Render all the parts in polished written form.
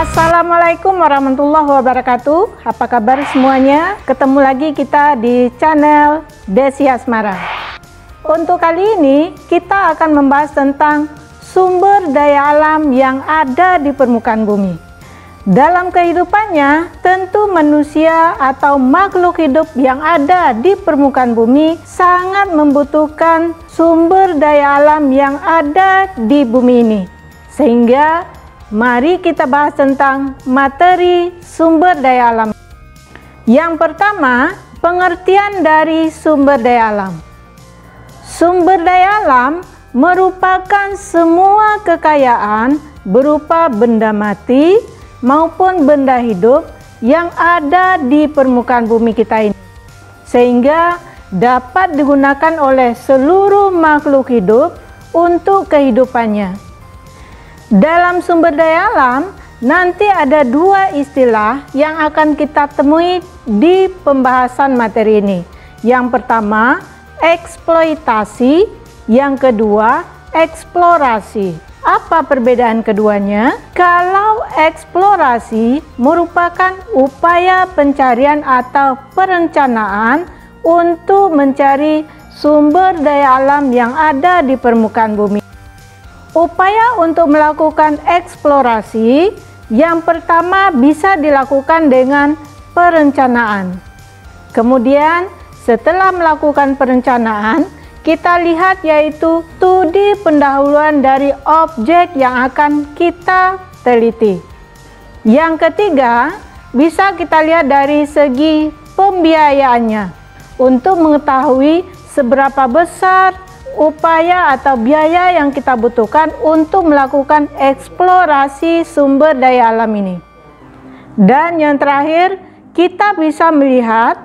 Assalamualaikum warahmatullahi wabarakatuh. Apa kabar semuanya? Ketemu lagi kita di channel Desi Asmara. Untuk kali ini kita akan membahas tentang sumber daya alam yang ada di permukaan bumi. Dalam kehidupannya, tentu manusia atau makhluk hidup yang ada di permukaan bumi sangat membutuhkan sumber daya alam yang ada di bumi ini. Sehingga mari kita bahas tentang materi sumber daya alam. Yang pertama, pengertian dari sumber daya alam. Sumber daya alam merupakan semua kekayaan berupa benda mati maupun benda hidup yang ada di permukaan bumi kita ini, sehingga dapat digunakan oleh seluruh makhluk hidup untuk kehidupannya. Dalam sumber daya alam, nanti ada dua istilah yang akan kita temui di pembahasan materi ini. Yang pertama, eksploitasi, yang kedua, eksplorasi. Apa perbedaan keduanya? Kalau eksplorasi merupakan upaya pencarian atau perencanaan untuk mencari sumber daya alam yang ada di permukaan bumi. Upaya untuk melakukan eksplorasi yang pertama bisa dilakukan dengan perencanaan. Kemudian setelah melakukan perencanaan, kita lihat yaitu studi pendahuluan dari objek yang akan kita teliti. Yang ketiga, bisa kita lihat dari segi pembiayaannya untuk mengetahui seberapa besar upaya atau biaya yang kita butuhkan untuk melakukan eksplorasi sumber daya alam ini. Dan yang terakhir, kita bisa melihat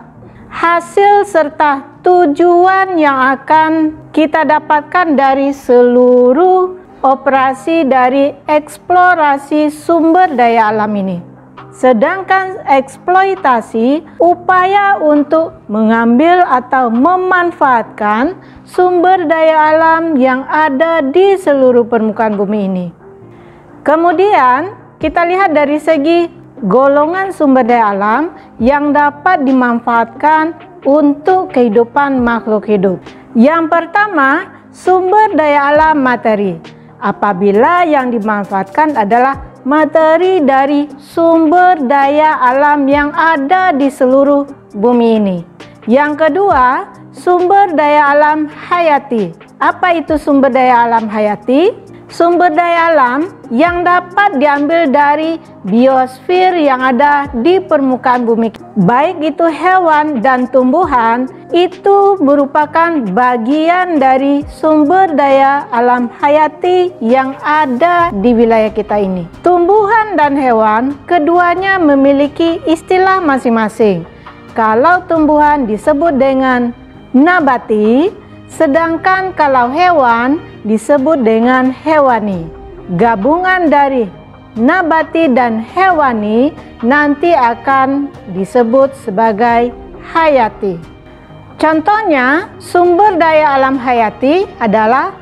hasil serta tujuan yang akan kita dapatkan dari seluruh operasi dari eksplorasi sumber daya alam ini. Sedangkan eksploitasi upaya untuk mengambil atau memanfaatkan sumber daya alam yang ada di seluruh permukaan bumi ini. Kemudian kita lihat dari segi golongan sumber daya alam yang dapat dimanfaatkan untuk kehidupan makhluk hidup. Yang pertama, sumber daya alam materi. Apabila yang dimanfaatkan adalah materi dari sumber daya alam yang ada di seluruh bumi ini. Yang kedua, sumber daya alam hayati. Apa itu sumber daya alam hayati? Sumber daya alam yang dapat diambil dari biosfer yang ada di permukaan bumi. Baik itu hewan dan tumbuhan, itu merupakan bagian dari sumber daya alam hayati yang ada di wilayah kita ini. Tumbuhan dan hewan, keduanya memiliki istilah masing-masing. Kalau tumbuhan disebut dengan nabati, sedangkan kalau hewan disebut dengan hewani. Gabungan dari nabati dan hewani nanti akan disebut sebagai hayati. Contohnya, sumber daya alam hayati adalah,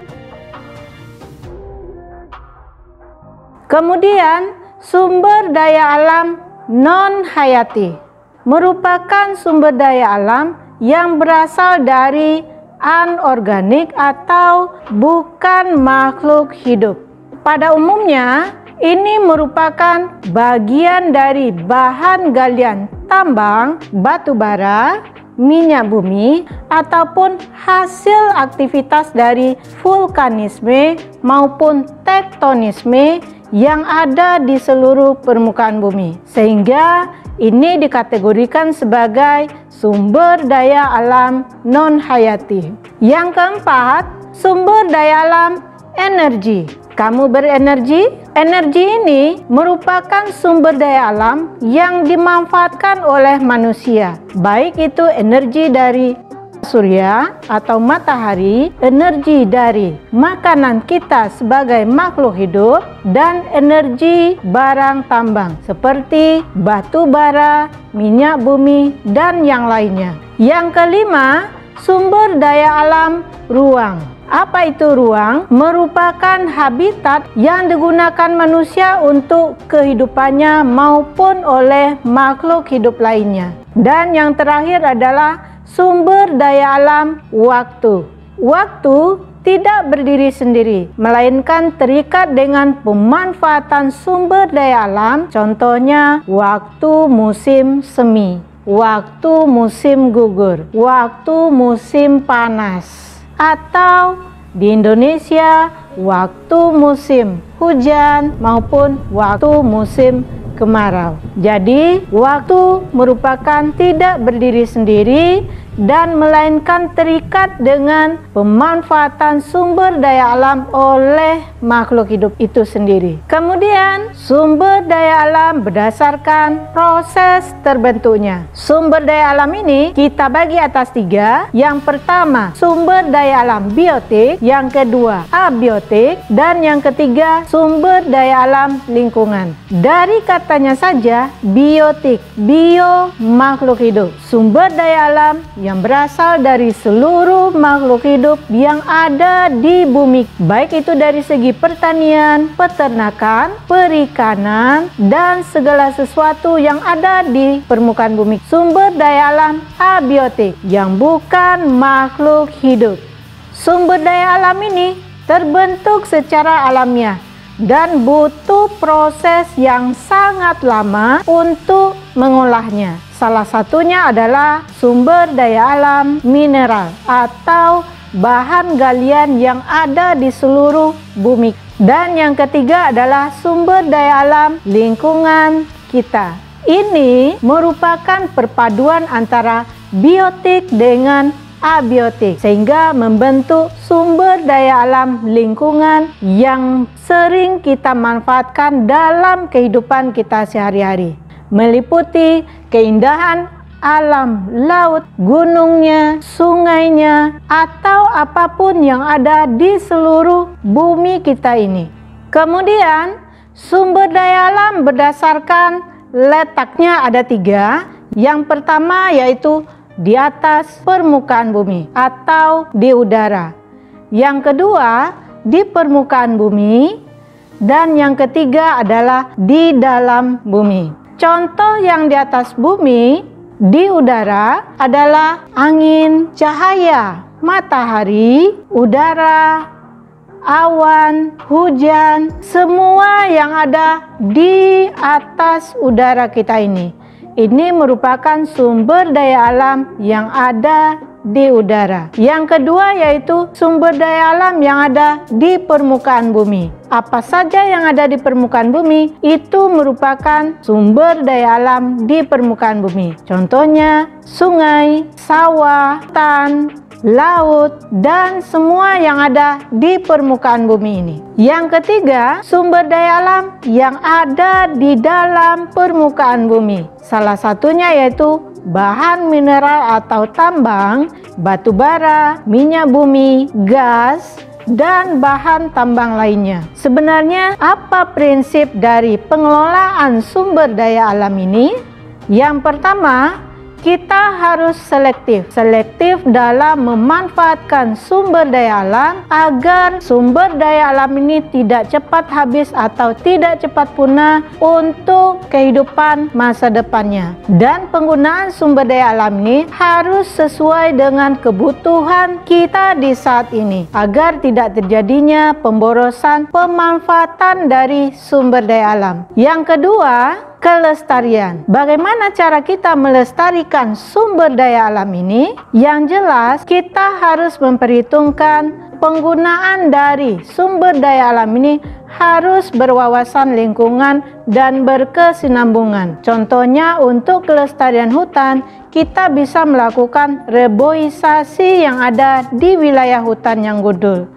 kemudian sumber daya alam non-hayati merupakan sumber daya alam yang berasal dari anorganik atau bukan makhluk hidup. Pada umumnya, ini merupakan bagian dari bahan galian tambang, batu bara, minyak bumi, ataupun hasil aktivitas dari vulkanisme maupun tektonisme yang ada di seluruh permukaan bumi. Sehingga ini dikategorikan sebagai sumber daya alam non-hayati. Yang keempat, sumber daya alam energi. Kamu berenergi? Energi ini merupakan sumber daya alam yang dimanfaatkan oleh manusia. Baik itu energi dari surya atau matahari, energi dari makanan kita sebagai makhluk hidup, dan energi barang tambang seperti batu bara, minyak bumi, dan yang lainnya. Yang kelima, sumber daya alam ruang. Apa itu ruang? Merupakan habitat yang digunakan manusia untuk kehidupannya maupun oleh makhluk hidup lainnya. Dan yang terakhir adalah sumber daya alam waktu. Waktu tidak berdiri sendiri, melainkan terikat dengan pemanfaatan sumber daya alam, contohnya waktu musim semi, waktu musim gugur, waktu musim panas, atau di Indonesia waktu musim hujan maupun waktu musim kemarau. Jadi, waktu merupakan tidak berdiri sendiri dan melainkan terikat dengan pemanfaatan sumber daya alam oleh makhluk hidup itu sendiri. Kemudian, sumber daya alam berdasarkan proses terbentuknya. Sumber daya alam ini kita bagi atas 3. Yang pertama, sumber daya alam biotik, yang kedua, abiotik, dan yang ketiga, sumber daya alam lingkungan. Dari katanya saja, biotik, bio makhluk hidup, sumber daya alam yang berasal dari seluruh makhluk hidup yang ada di bumi, baik itu dari segi pertanian, peternakan, perikanan, dan segala sesuatu yang ada di permukaan bumi. Sumber daya alam abiotik yang bukan makhluk hidup. Sumber daya alam ini terbentuk secara alamiah dan butuh proses yang sangat lama untuk mengolahnya. Salah satunya adalah sumber daya alam mineral atau bahan galian yang ada di seluruh bumi. Dan yang ketiga adalah sumber daya alam lingkungan kita. Ini merupakan perpaduan antara biotik dengan abiotik sehingga membentuk sumber daya alam lingkungan yang sering kita manfaatkan dalam kehidupan kita sehari-hari, meliputi keindahan alam laut, gunungnya, sungainya, atau apapun yang ada di seluruh bumi kita ini. Kemudian sumber daya alam berdasarkan letaknya ada 3. Yang pertama yaitu di atas permukaan bumi atau di udara. Yang kedua, di permukaan bumi. Dan yang ketiga adalah di dalam bumi. Contoh yang di atas bumi, di udara adalah angin, cahaya, matahari, udara, awan, hujan, semua yang ada di atas udara kita ini. Ini merupakan sumber daya alam yang ada di udara. Yang kedua yaitu sumber daya alam yang ada di permukaan bumi. Apa saja yang ada di permukaan bumi itu merupakan sumber daya alam di permukaan bumi. Contohnya sungai, sawah, hutan, laut, dan semua yang ada di permukaan bumi ini. Yang ketiga, sumber daya alam yang ada di dalam permukaan bumi. Salah satunya yaitu bahan mineral atau tambang, batu bara, minyak bumi, gas, dan bahan tambang lainnya. Sebenarnya apa prinsip dari pengelolaan sumber daya alam ini? Yang pertama, kita harus selektif dalam memanfaatkan sumber daya alam agar sumber daya alam ini tidak cepat habis atau tidak cepat punah untuk kehidupan masa depannya. Dan penggunaan sumber daya alam ini harus sesuai dengan kebutuhan kita di saat ini agar tidak terjadinya pemborosan pemanfaatan dari sumber daya alam. Yang kedua, kelestarian. Bagaimana cara kita melestarikan sumber daya alam ini? Yang jelas, kita harus memperhitungkan penggunaan dari sumber daya alam ini harus berwawasan lingkungan dan berkesinambungan. Contohnya untuk kelestarian hutan, kita bisa melakukan reboisasi yang ada di wilayah hutan yang gundul,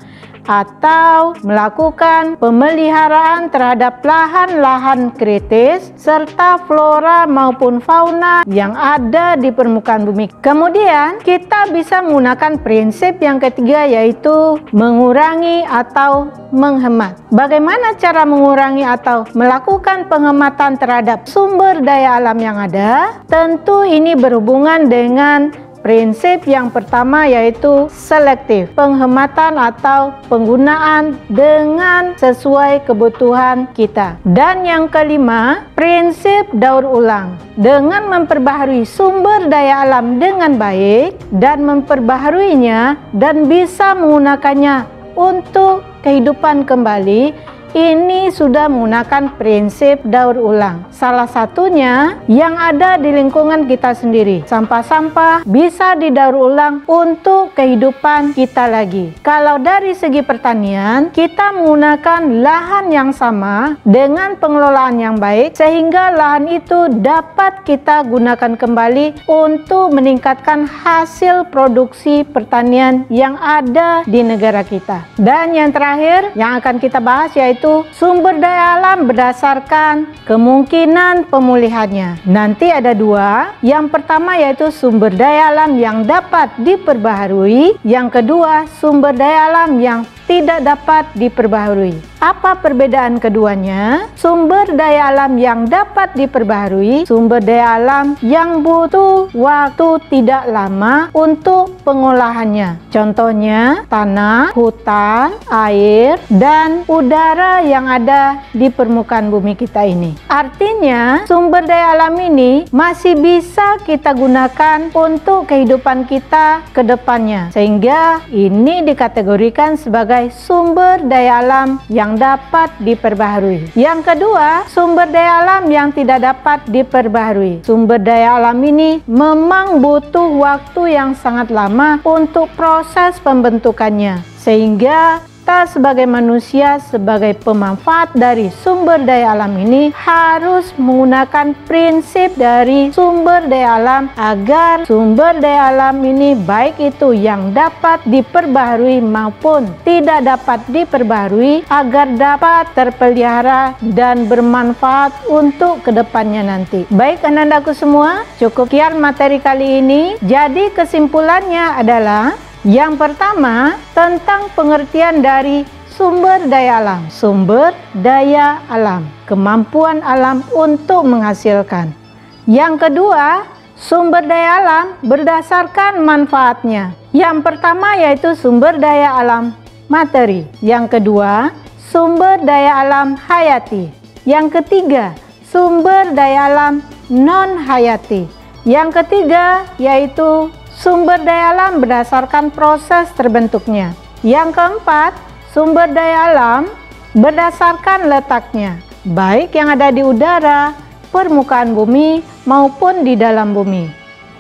atau melakukan pemeliharaan terhadap lahan-lahan kritis serta flora maupun fauna yang ada di permukaan bumi. Kemudian kita bisa menggunakan prinsip yang ketiga yaitu mengurangi atau menghemat. Bagaimana cara mengurangi atau melakukan penghematan terhadap sumber daya alam yang ada? Tentu ini berhubungan dengan Prinsip yang pertama yaitu selektif, penghematan atau penggunaan dengan sesuai kebutuhan kita. Dan yang kelima, prinsip daur ulang, dengan memperbaharui sumber daya alam dengan baik dan memperbaharuinya dan bisa menggunakannya untuk kehidupan kembali. Ini sudah menggunakan prinsip daur ulang. Salah satunya yang ada di lingkungan kita sendiri. Sampah-sampah bisa didaur ulang untuk kehidupan kita lagi. Kalau dari segi pertanian, kita menggunakan lahan yang sama dengan pengelolaan yang baik, sehingga lahan itu dapat kita gunakan kembali untuk meningkatkan hasil produksi pertanian yang ada di negara kita. Dan yang terakhir yang akan kita bahas yaitu sumber daya alam berdasarkan kemungkinan pemulihannya. Nanti ada dua. Yang pertama yaitu sumber daya alam yang dapat diperbaharui. Yang kedua, sumber daya alam yang tidak dapat diperbaharui. Apa perbedaan keduanya? Sumber daya alam yang dapat diperbaharui, sumber daya alam yang butuh waktu tidak lama untuk pengolahannya. Contohnya, tanah, hutan, air, dan udara yang ada di permukaan bumi kita ini. Artinya, sumber daya alam ini masih bisa kita gunakan untuk kehidupan kita ke depannya. Sehingga ini dikategorikan sebagai sumber daya alam yang dapat diperbaharui. Yang kedua, sumber daya alam yang tidak dapat diperbaharui. Sumber daya alam ini memang butuh waktu yang sangat lama untuk proses pembentukannya, sehingga kita sebagai manusia, sebagai pemanfaat dari sumber daya alam ini harus menggunakan prinsip dari sumber daya alam agar sumber daya alam ini baik itu yang dapat diperbaharui maupun tidak dapat diperbaharui agar dapat terpelihara dan bermanfaat untuk kedepannya nanti. Baik anak-anakku semua, cukup sekian materi kali ini. Jadi kesimpulannya adalah yang pertama, tentang pengertian dari sumber daya alam. Sumber daya alam, kemampuan alam untuk menghasilkan. Yang kedua, sumber daya alam berdasarkan manfaatnya. Yang pertama yaitu sumber daya alam materi. Yang kedua, sumber daya alam hayati. Yang ketiga, sumber daya alam non-hayati. Yang ketiga yaitu sumber daya alam berdasarkan proses terbentuknya. Yang keempat, sumber daya alam berdasarkan letaknya, baik yang ada di udara, permukaan bumi, maupun di dalam bumi.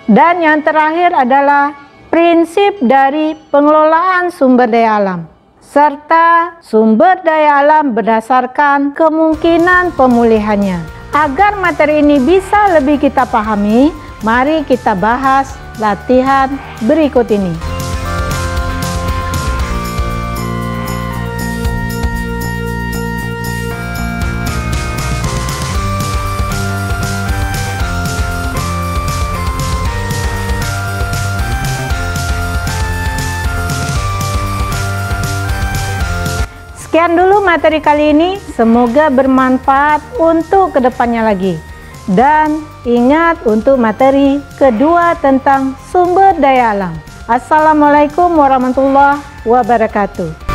Dan yang terakhir adalah prinsip dari pengelolaan sumber daya alam, serta sumber daya alam berdasarkan kemungkinan pemulihannya. Agar materi ini bisa lebih kita pahami, mari kita bahas latihan berikut ini. Sekian dulu materi kali ini, semoga bermanfaat untuk kedepannya lagi. Dan ingat untuk materi kedua tentang sumber daya alam. Assalamualaikum warahmatullahi wabarakatuh.